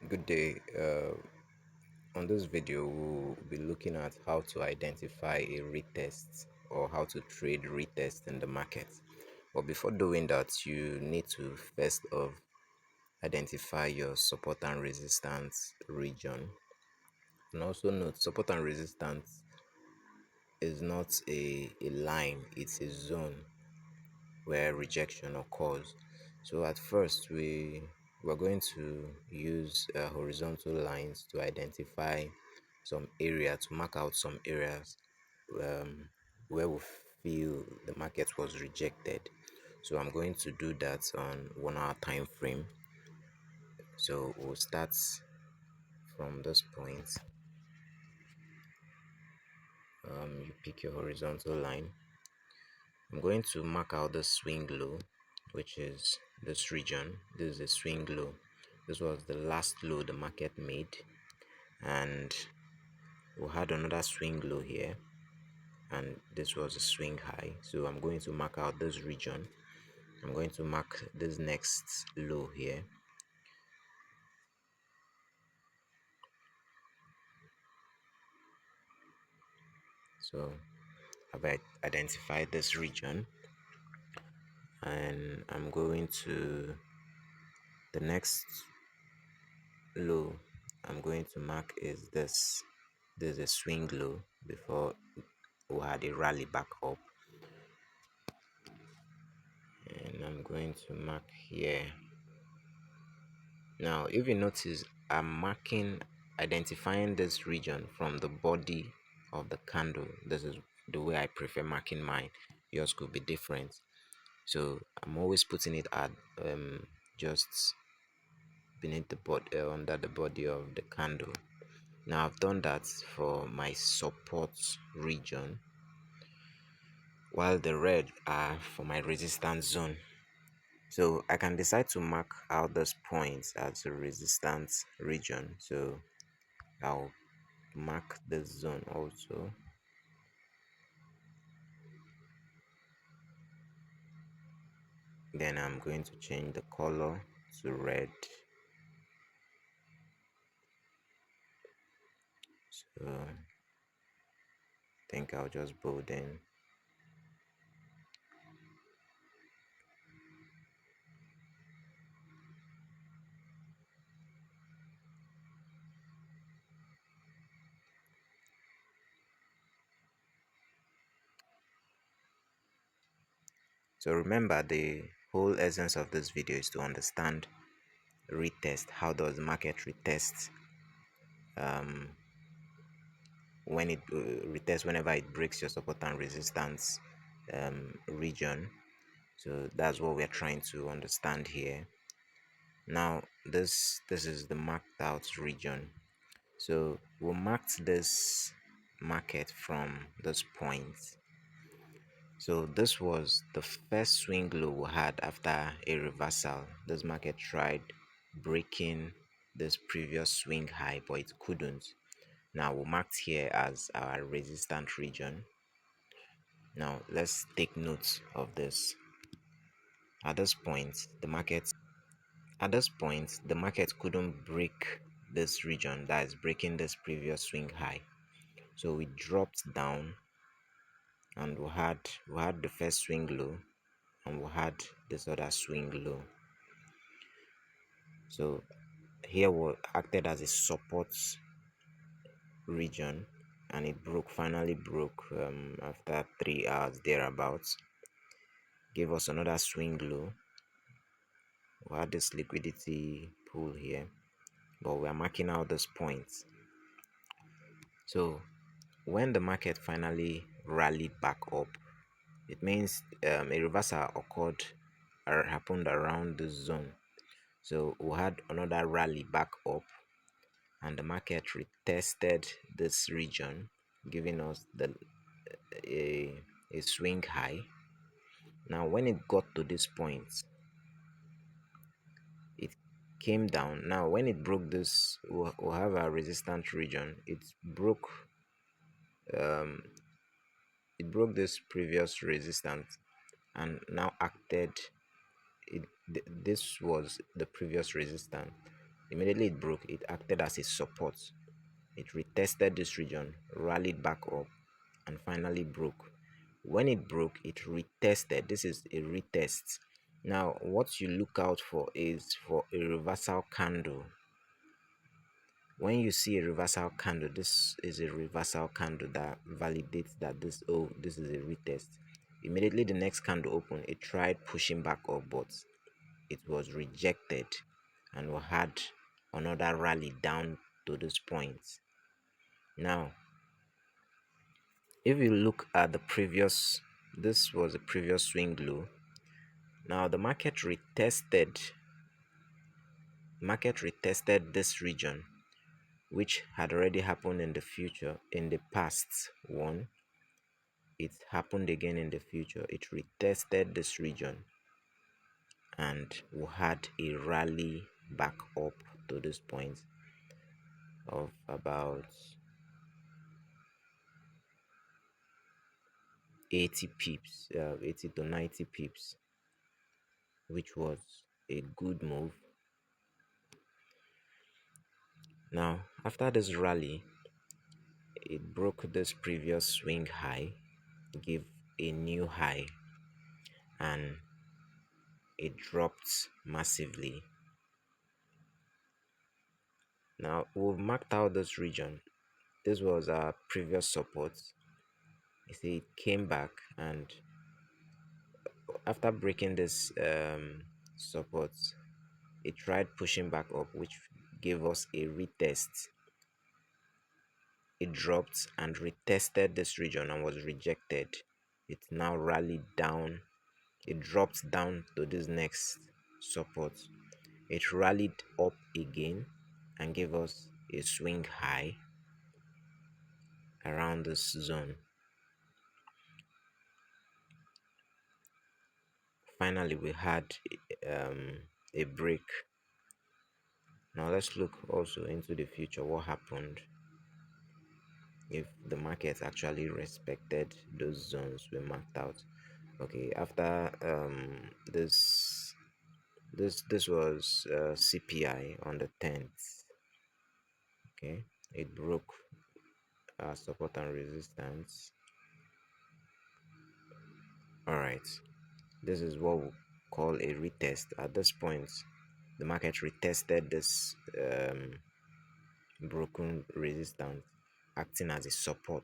Good day. On this video, we'll be looking at how to identify a retest or how to trade retest in the market. But before doing that, you need to first of identify your support and resistance region. And also note support and resistance is not a line, it's a zone where rejection occurs. So at first we're going to use horizontal lines to identify some area, to mark out some areas um, where we feel the market was rejected. So I'm going to do that on 1 hour time frame. So we'll start from this point. You pick your horizontal line. I'm going to mark out the swing low, which is this region. This is a swing low. This was the last low the market made, and we had another swing low here, and this was a swing high. So I'm going to mark out this region. I'm going to mark this next low here. So I've identified this region, and I'm going to the next low I'm going to mark is this. This is a swing low before we had a rally back up, and I'm going to mark here. Now if you notice, I'm marking, identifying this region from the body of the candle. This is the way I prefer marking mine. Yours could be different, so I'm always putting it at just beneath the body, under the body of the candle. Now I've done that for my support region, while the red are for my resistance zone. So I can decide to mark out those points as a resistance region. So I'll mark this zone also. Then I'm going to change the color to red. So I think I'll just bold in. So remember, the whole essence of this video is to understand retest. How does the market retest um, when it retests whenever it breaks your support and resistance region? So that's what we're trying to understand here. Now this is the marked out region. So we marked this market from this point. So this was the first swing low we had after a reversal. This market tried breaking this previous swing high, but it couldn't. Now we marked here as our resistance region. Now let's take note of this. At this point, the market couldn't break this region, that is breaking this previous swing high. So we dropped down, and we had the first swing low, and we had this other swing low. So here we acted as a support region, and it finally broke after 3 hours thereabouts. Gave us another swing low. We had this liquidity pool here, but we are marking out this point. So when the market finally rallied back up, it means a reversal occurred or happened around this zone. So we had another rally back up, and the market retested this region, giving us a swing high. Now when it got to this point, it came down. Now when it broke this, we'll have a resistance region. Um it broke this previous resistance, and now acted this was the previous resistance, Immediately it broke, it acted as a support. It retested this region, rallied back up, and finally broke. When it broke, it retested. This is a retest. Now, what you look out for is for a reversal candle. When you see a reversal candle, this is a reversal candle that validates that this is a retest. Immediately the next candle opened, it tried pushing back up, but it was rejected, and we had another rally down to this point. Now, if you look at the previous, this was a previous swing low. Now the market retested this region, which had already happened in the future, in the past one. It happened again in the future. It retested this region, and we had a rally back up to this point of about 80 pips, 80 to 90 pips, which was a good move. Now, after this rally, it broke this previous swing high, gave a new high, and it dropped massively. Now, we've marked out this region. This was our previous support. You see, it came back, and after breaking this support, it tried pushing back up, which gave us a retest. It dropped and retested this region and was rejected. It now rallied down. It dropped down to this next support. It rallied up again and gave us a swing high around this zone. Finally, we had um, a break. Now let's look also into the future. What happened if the market actually respected those zones we marked out? Okay, after this was CPI on the 10th. Okay, it broke support and resistance. All right, this is what we call a retest. At this point, the market retested this broken resistance, acting as a support.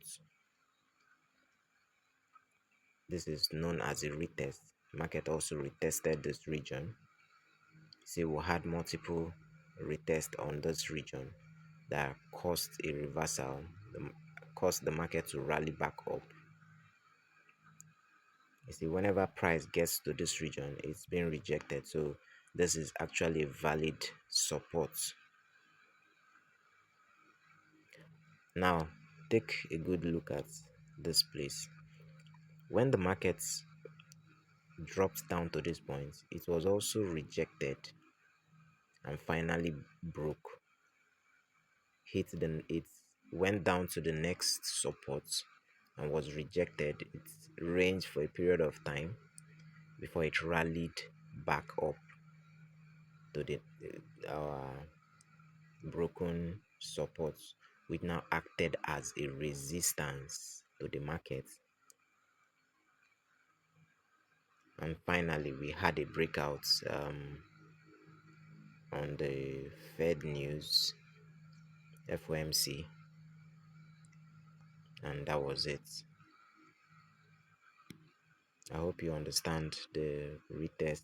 This is known as a retest. Market also retested this region. See, we had multiple retests on this region that caused a reversal, caused the market to rally back up. You see, whenever price gets to this region, it's been rejected. So this is actually a valid support. Now, take a good look at this place. When the market dropped down to this point, it was also rejected and finally broke. It went down to the next support and was rejected. It ranged for a period of time before it rallied back up to the our broken support, which now acted as a resistance to the market. And finally, we had a breakout on the Fed news, FOMC, and that was it. I hope you understand the retest.